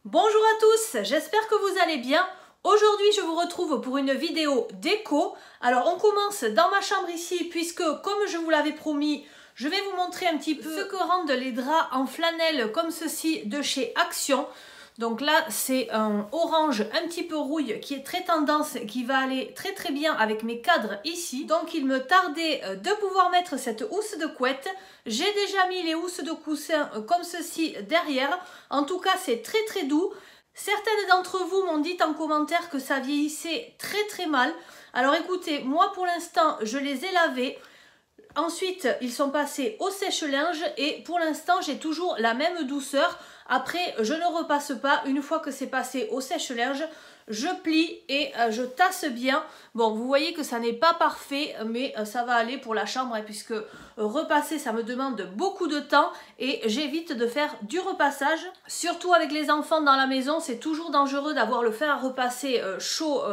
Bonjour à tous, j'espère que vous allez bien. Aujourd'hui, je vous retrouve pour une vidéo déco. Alors, on commence dans ma chambre ici, puisque comme je vous l'avais promis, je vais vous montrer un petit peu ce que rendent les draps en flanelle comme ceci de chez Action. Donc là, c'est un orange un petit peu rouille qui est très tendance, qui va aller très bien avec mes cadres ici. Donc il me tardait de pouvoir mettre cette housse de couette. J'ai déjà mis les housses de coussin comme ceci derrière. En tout cas, c'est très doux. Certaines d'entre vous m'ont dit en commentaire que ça vieillissait très mal. Alors écoutez, moi pour l'instant, je les ai lavés. Ensuite, ils sont passés au sèche-linge et pour l'instant, j'ai toujours la même douceur. Après, je ne repasse pas. Une fois que c'est passé au sèche-linge, je plie et je tasse bien. Bon, vous voyez que ça n'est pas parfait, mais ça va aller pour la chambre, hein, puisque repasser, ça me demande beaucoup de temps et j'évite de faire du repassage. Surtout avec les enfants dans la maison, c'est toujours dangereux d'avoir le fer à repasser chaud,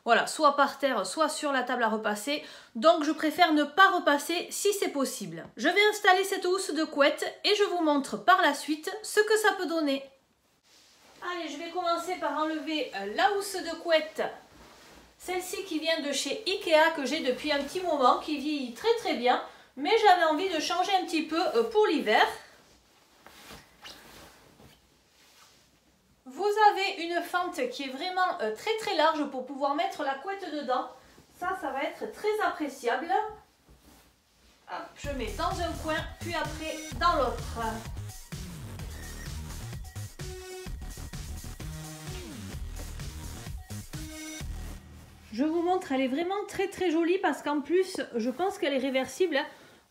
voilà, soit par terre, soit sur la table à repasser. Donc je préfère ne pas repasser si c'est possible. Je vais installer cette housse de couette et je vous montre par la suite ce que ça peut donner. Allez, je vais commencer par enlever la housse de couette. Celle-ci qui vient de chez Ikea, que j'ai depuis un petit moment, qui vieillit très bien. Mais j'avais envie de changer un petit peu pour l'hiver. Vous avez une fente qui est vraiment très large pour pouvoir mettre la couette dedans. Ça va être très appréciable. Hop, je mets dans un coin, puis après dans l'autre. Je vous montre, elle est vraiment très jolie parce qu'en plus, je pense qu'elle est réversible.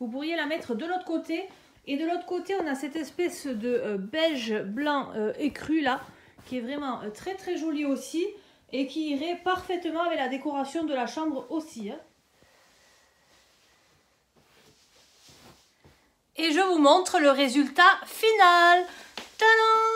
Vous pourriez la mettre de l'autre côté. Et de l'autre côté, on a cette espèce de beige blanc écru là, qui est vraiment très jolie aussi. Et qui irait parfaitement avec la décoration de la chambre aussi. Et je vous montre le résultat final. Tadam!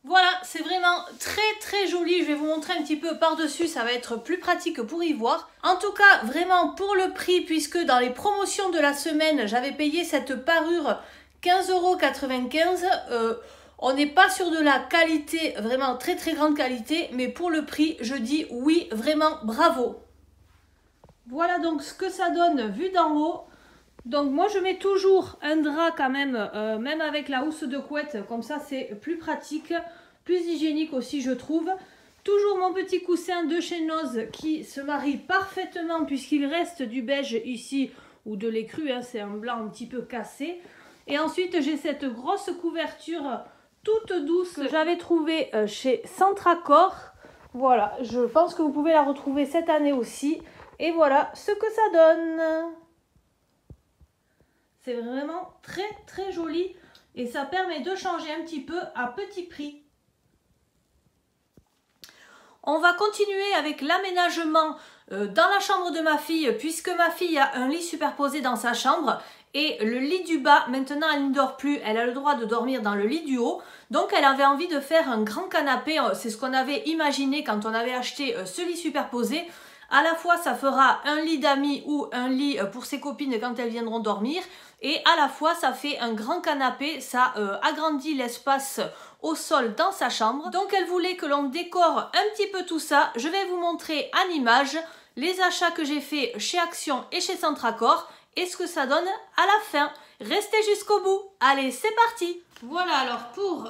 Voilà, c'est vraiment très joli. Je vais vous montrer un petit peu par-dessus, ça va être plus pratique pour y voir. En tout cas, vraiment pour le prix, puisque dans les promotions de la semaine, j'avais payé cette parure 15,95 €. On n'est pas sur de la qualité, vraiment très grande qualité, mais pour le prix, je dis oui, vraiment bravo. Voilà donc ce que ça donne vu d'en haut. Donc moi je mets toujours un drap quand même, même avec la housse de couette, comme ça c'est plus pratique, plus hygiénique aussi je trouve. Toujours mon petit coussin de chez Noz qui se marie parfaitement puisqu'il reste du beige ici, ou de l'écru, hein, c'est un blanc un petit peu cassé. Et ensuite j'ai cette grosse couverture toute douce que j'avais trouvée chez Centracor. Voilà, je pense que vous pouvez la retrouver cette année aussi. Et voilà ce que ça donne. C'est vraiment très joli et ça permet de changer un petit peu à petit prix. On va continuer avec l'aménagement dans la chambre de ma fille, puisque ma fille a un lit superposé dans sa chambre et le lit du bas, maintenant elle ne dort plus, elle a le droit de dormir dans le lit du haut. Donc elle avait envie de faire un grand canapé, c'est ce qu'on avait imaginé quand on avait acheté ce lit superposé. À la fois ça fera un lit d'amis ou un lit pour ses copines quand elles viendront dormir, et à la fois ça fait un grand canapé, ça agrandit l'espace au sol dans sa chambre. Donc elle voulait que l'on décore un petit peu tout ça. Je vais vous montrer en image les achats que j'ai fait chez Action et chez Centracor et ce que ça donne à la fin. Restez jusqu'au bout. Allez, c'est parti. Voilà, alors pour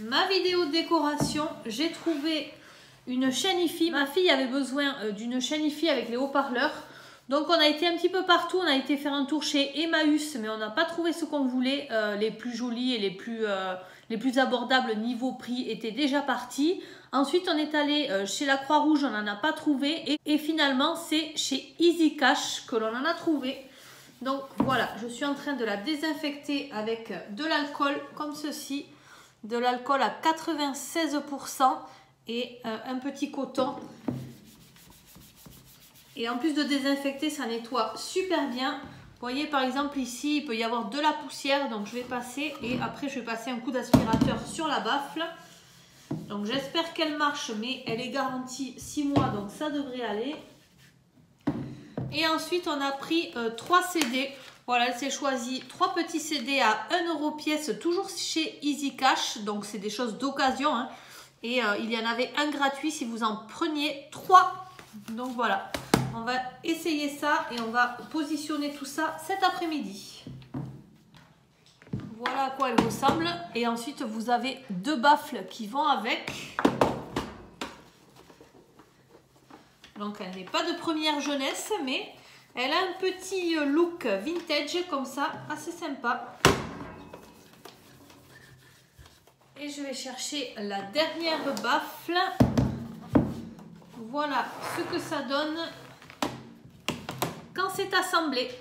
ma vidéo de décoration, j'ai trouvé une chaîne hi-fi. Ma fille avait besoin d'une chaîne hi-fi avec les haut-parleurs. Donc on a été un petit peu partout, on a été faire un tour chez Emmaüs, mais on n'a pas trouvé ce qu'on voulait. Les plus jolis et les plus abordables niveau prix étaient déjà partis. Ensuite on est allé chez la Croix-Rouge, on n'en a pas trouvé. Et finalement c'est chez Easy Cash que l'on en a trouvé. Donc voilà, je suis en train de la désinfecter avec de l'alcool comme ceci. De l'alcool à 96% et un petit coton. Et en plus de désinfecter, ça nettoie super bien. Vous voyez par exemple ici, il peut y avoir de la poussière. Donc je vais passer et après je vais passer un coup d'aspirateur sur la baffle. Donc j'espère qu'elle marche, mais elle est garantie 6 mois, donc ça devrait aller. Et ensuite on a pris 3 CD. Voilà, elle s'est choisie 3 petits CD à 1 € pièce, toujours chez Easy Cash. Donc c'est des choses d'occasion, hein. Et il y en avait un gratuit si vous en preniez 3. Donc voilà, on va essayer ça et on va positionner tout ça cet après-midi. Voilà à quoi elle ressemble. Et ensuite vous avez 2 baffles qui vont avec. Donc elle n'est pas de première jeunesse, mais elle a un petit look vintage comme ça, assez sympa. Et je vais chercher la dernière baffle. Voilà ce que ça donne quand c'est assemblé.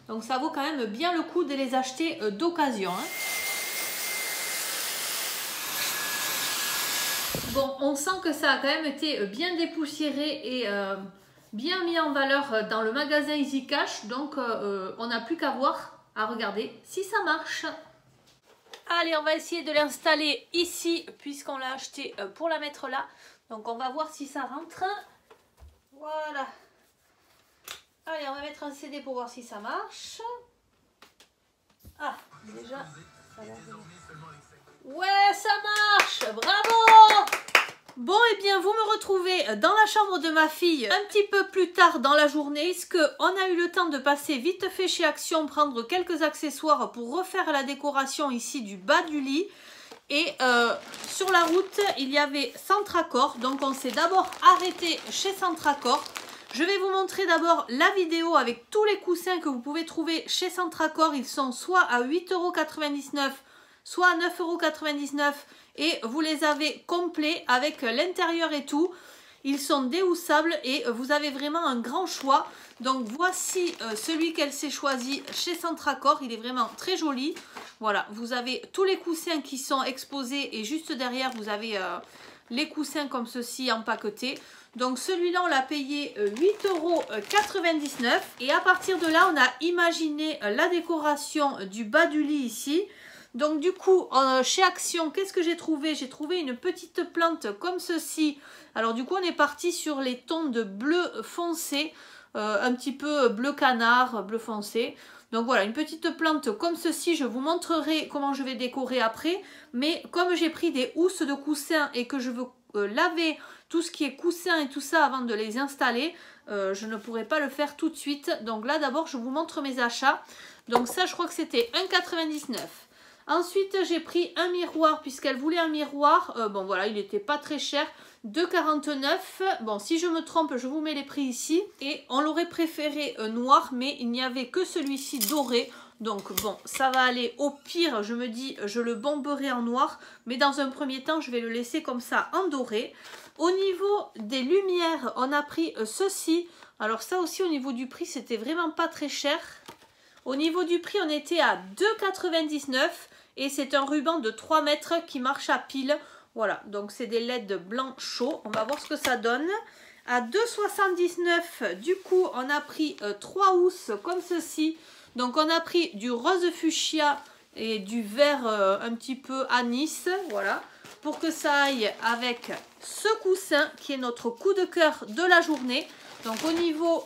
Donc ça vaut quand même bien le coup de les acheter d'occasion, hein. Bon, on sent que ça a quand même été bien dépoussiéré et bien mis en valeur dans le magasin Easy Cash. Donc on n'a plus qu'à voir, à regarder si ça marche. Allez, on va essayer de l'installer ici puisqu'on l'a acheté pour la mettre là. Donc on va voir si ça rentre. Voilà. Allez, on va mettre un CD pour voir si ça marche. Ah, déjà, ça va. Ouais, ça marche. Bravo! Bon, et bien, vous me retrouvez dans la chambre de ma fille un petit peu plus tard dans la journée, parce qu'on a eu le temps de passer vite fait chez Action, prendre quelques accessoires pour refaire la décoration ici du bas du lit. Et sur la route, il y avait Centracor, donc on s'est d'abord arrêté chez Centracor. Je vais vous montrer d'abord la vidéo avec tous les coussins que vous pouvez trouver chez Centracor. Ils sont soit à 8,99 €, soit à 9,99 € et vous les avez complets avec l'intérieur et tout. Ils sont déhoussables et vous avez vraiment un grand choix. Donc voici celui qu'elle s'est choisi chez Centracor. Il est vraiment très joli. Voilà, vous avez tous les coussins qui sont exposés et juste derrière vous avez les coussins comme ceci empaquetés. Donc celui-là on l'a payé 8,99 € et à partir de là on a imaginé la décoration du bas du lit ici. Donc du coup chez Action, qu'est-ce que j'ai trouvé? J'ai trouvé une petite plante comme ceci. Alors du coup on est parti sur les tons de bleu foncé, un petit peu bleu canard, bleu foncé. Donc voilà, une petite plante comme ceci, je vous montrerai comment je vais décorer après. Mais comme j'ai pris des housses de coussin et que je veux laver tout ce qui est coussin et tout ça avant de les installer, je ne pourrai pas le faire tout de suite. Donc là d'abord je vous montre mes achats. Donc ça je crois que c'était 1,99 €. Ensuite j'ai pris un miroir puisqu'elle voulait un miroir. Bon voilà, il n'était pas très cher. 2,49 €. Bon, si je me trompe, je vous mets les prix ici. Et on l'aurait préféré noir, mais il n'y avait que celui-ci doré. Donc bon, ça va aller. Au pire, je me dis, je le bomberai en noir. Mais dans un premier temps, je vais le laisser comme ça en doré. Au niveau des lumières, on a pris ceci. Alors ça aussi, au niveau du prix, c'était vraiment pas très cher. Au niveau du prix, on était à 2,99 € et c'est un ruban de 3 mètres qui marche à pile. Voilà, donc c'est des LED blancs chauds. On va voir ce que ça donne. À 2,79 €, du coup, on a pris 3 housses comme ceci. Donc on a pris du rose fuchsia et du vert un petit peu anis. Voilà, pour que ça aille avec ce coussin qui est notre coup de cœur de la journée. Donc au niveau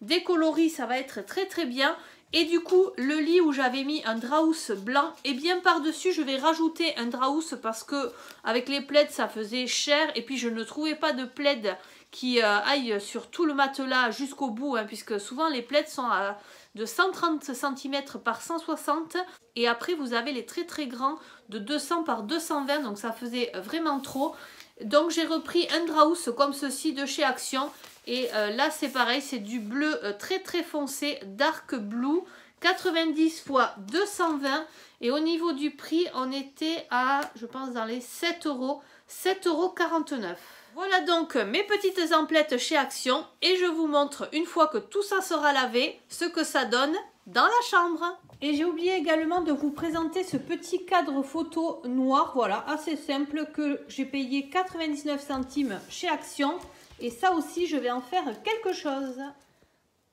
des coloris, ça va être très très bien. Et du coup, le lit où j'avais mis un draps blanc, et bien par-dessus, je vais rajouter un draps parce que avec les plaids, ça faisait cher. Et puis, je ne trouvais pas de plaid qui aille sur tout le matelas jusqu'au bout, hein, puisque souvent les plaids sont de 130 cm par 160. Et après, vous avez les très très grands de 200 par 220, donc ça faisait vraiment trop. Donc, j'ai repris un draps comme ceci de chez Action. Et là c'est pareil, c'est du bleu très très foncé, dark blue, 90 x 220. Et au niveau du prix, on était à, je pense, dans les 7 €, 7,49 €. Voilà donc mes petites emplettes chez Action. Et je vous montre, une fois que tout ça sera lavé, ce que ça donne dans la chambre. Et j'ai oublié également de vous présenter ce petit cadre photo noir, voilà, assez simple, que j'ai payé 99 centimes chez Action. Et ça aussi, je vais en faire quelque chose.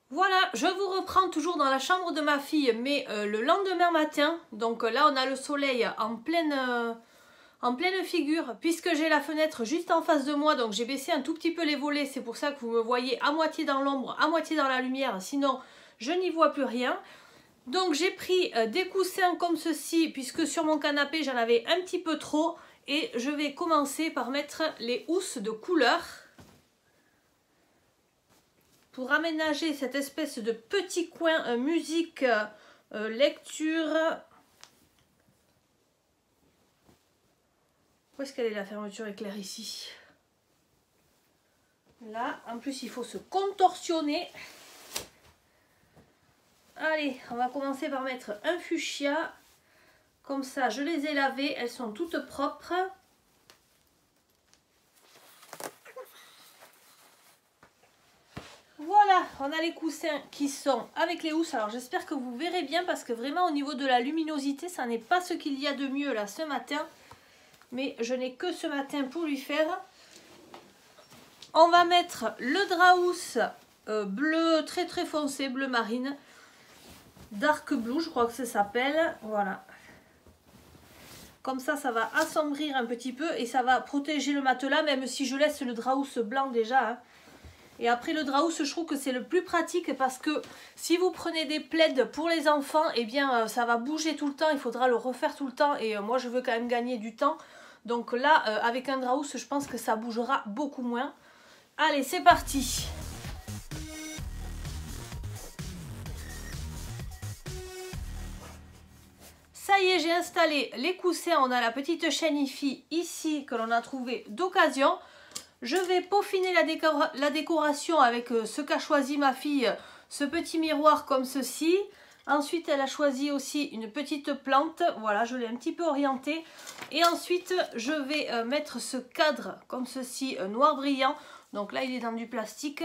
Voilà, je vous reprends toujours dans la chambre de ma fille, mais le lendemain matin. Donc là, on a le soleil en pleine figure, puisque j'ai la fenêtre juste en face de moi. Donc j'ai baissé un tout petit peu les volets. C'est pour ça que vous me voyez à moitié dans l'ombre, à moitié dans la lumière. Sinon, je n'y vois plus rien. Donc j'ai pris des coussins comme ceci, puisque sur mon canapé j'en avais un petit peu trop. Et je vais commencer par mettre les housses de couleur pour aménager cette espèce de petit coin musique, lecture. Où est-ce qu'elle est la fermeture éclair ici? Là, en plus il faut se contorsionner. Allez, on va commencer par mettre un fuchsia. Comme ça, je les ai lavées, elles sont toutes propres. Voilà, on a les coussins qui sont avec les housses. Alors j'espère que vous verrez bien parce que vraiment au niveau de la luminosité, ça n'est pas ce qu'il y a de mieux là ce matin. Mais je n'ai que ce matin pour lui faire. On va mettre le Drahousse bleu très très foncé, bleu marine. Dark Blue, je crois que ça s'appelle. Voilà. Comme ça va assombrir un petit peu et ça va protéger le matelas, même si je laisse le Drahousse blanc déjà. Hein. Et après le Drahousse, je trouve que c'est le plus pratique parce que si vous prenez des plaids pour les enfants, eh bien ça va bouger tout le temps, il faudra le refaire tout le temps et moi je veux quand même gagner du temps. Donc là, avec un Drahousse, je pense que ça bougera beaucoup moins. Allez, c'est parti! Ça y est, j'ai installé les coussins. On a la petite chaîne IFI ici que l'on a trouvé d'occasion. Je vais peaufiner la décoration avec ce qu'a choisi ma fille, ce petit miroir comme ceci. Ensuite, elle a choisi aussi une petite plante. Voilà, je l'ai un petit peu orientée. Et ensuite, je vais mettre ce cadre comme ceci, noir brillant. Donc là, il est dans du plastique.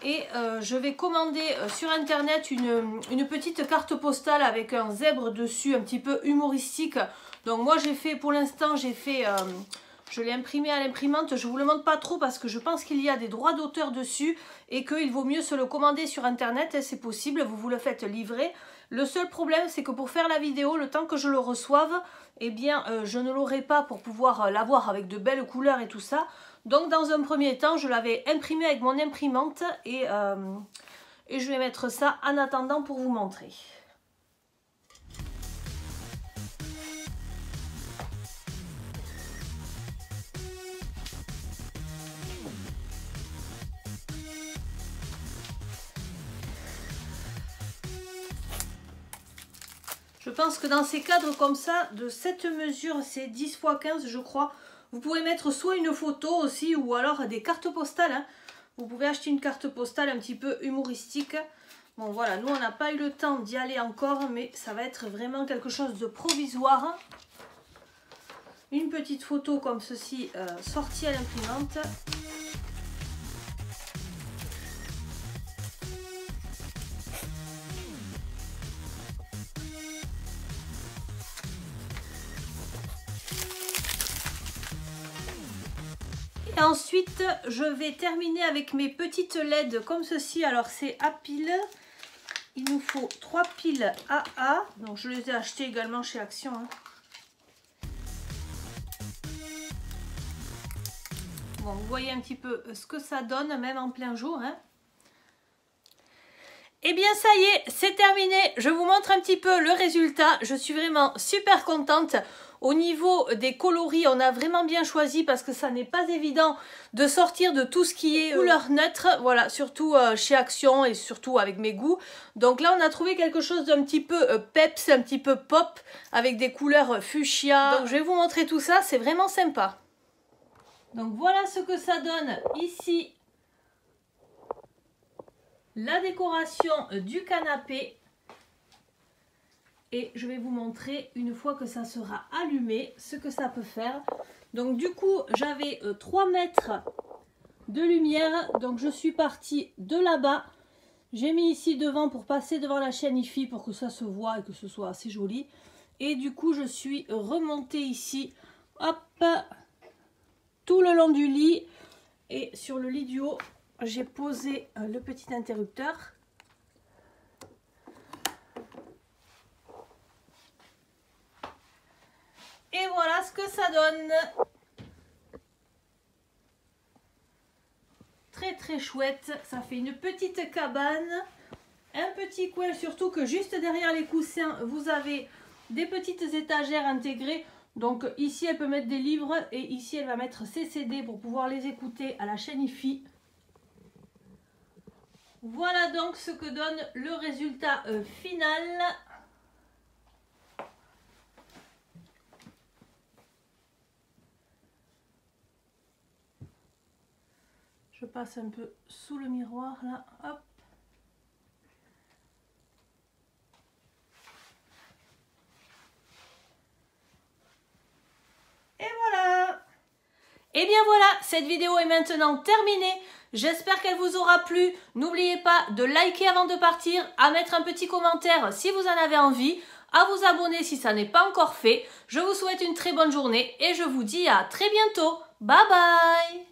Et je vais commander sur internet une petite carte postale avec un zèbre dessus, un petit peu humoristique. Donc moi, j'ai fait, pour l'instant, je l'ai imprimé à l'imprimante. Je ne vous le montre pas trop parce que je pense qu'il y a des droits d'auteur dessus et qu'il vaut mieux se le commander sur internet. C'est possible, vous le faites livrer. Le seul problème, c'est que pour faire la vidéo, le temps que je le reçoive, eh bien, je ne l'aurai pas pour pouvoir l'avoir avec de belles couleurs et tout ça. Donc, dans un premier temps, je l'avais imprimé avec mon imprimante et je vais mettre ça en attendant pour vous montrer. Je pense que dans ces cadres comme ça, de cette mesure, c'est 10 x 15 je crois, vous pouvez mettre soit une photo aussi ou alors des cartes postales. Hein. Vous pouvez acheter une carte postale un petit peu humoristique. Bon voilà, nous on n'a pas eu le temps d'y aller encore, mais ça va être vraiment quelque chose de provisoire. Une petite photo comme ceci, sortie à l'imprimante. Et ensuite, je vais terminer avec mes petites LED comme ceci. Alors, c'est à piles. Il nous faut 3 piles AA. Donc, je les ai achetées également chez Action. Hein. Bon, vous voyez un petit peu ce que ça donne, même en plein jour. Hein. Eh bien, ça y est, c'est terminé. Je vous montre un petit peu le résultat. Je suis vraiment super contente. Au niveau des coloris, on a vraiment bien choisi parce que ça n'est pas évident de sortir de tout ce qui est couleur neutre. Voilà, surtout chez Action et surtout avec mes goûts. Donc là, on a trouvé quelque chose d'un petit peu peps, un petit peu pop avec des couleurs fuchsia. Donc je vais vous montrer tout ça, c'est vraiment sympa. Donc voilà ce que ça donne ici. La décoration du canapé. Et je vais vous montrer une fois que ça sera allumé ce que ça peut faire. Donc du coup j'avais 3 mètres de lumière. Donc je suis partie de là-bas. J'ai mis ici devant pour passer devant la chaîne IFI pour que ça se voit et que ce soit assez joli. Et du coup je suis remontée ici. Hop, tout le long du lit. Et sur le lit du haut j'ai posé le petit interrupteur. Et voilà ce que ça donne. Très très chouette. Ça fait une petite cabane un petit coin, surtout que juste derrière les coussins, vous avez des petites étagères intégrées. Donc ici, elle peut mettre des livres et ici, elle va mettre ses CD pour pouvoir les écouter à la chaîne IFI. Voilà donc ce que donne le résultat final. Je passe un peu sous le miroir là, hop. Et voilà. Et bien voilà, cette vidéo est maintenant terminée. J'espère qu'elle vous aura plu. N'oubliez pas de liker avant de partir, à mettre un petit commentaire si vous en avez envie, à vous abonner si ça n'est pas encore fait. Je vous souhaite une très bonne journée et je vous dis à très bientôt. Bye bye.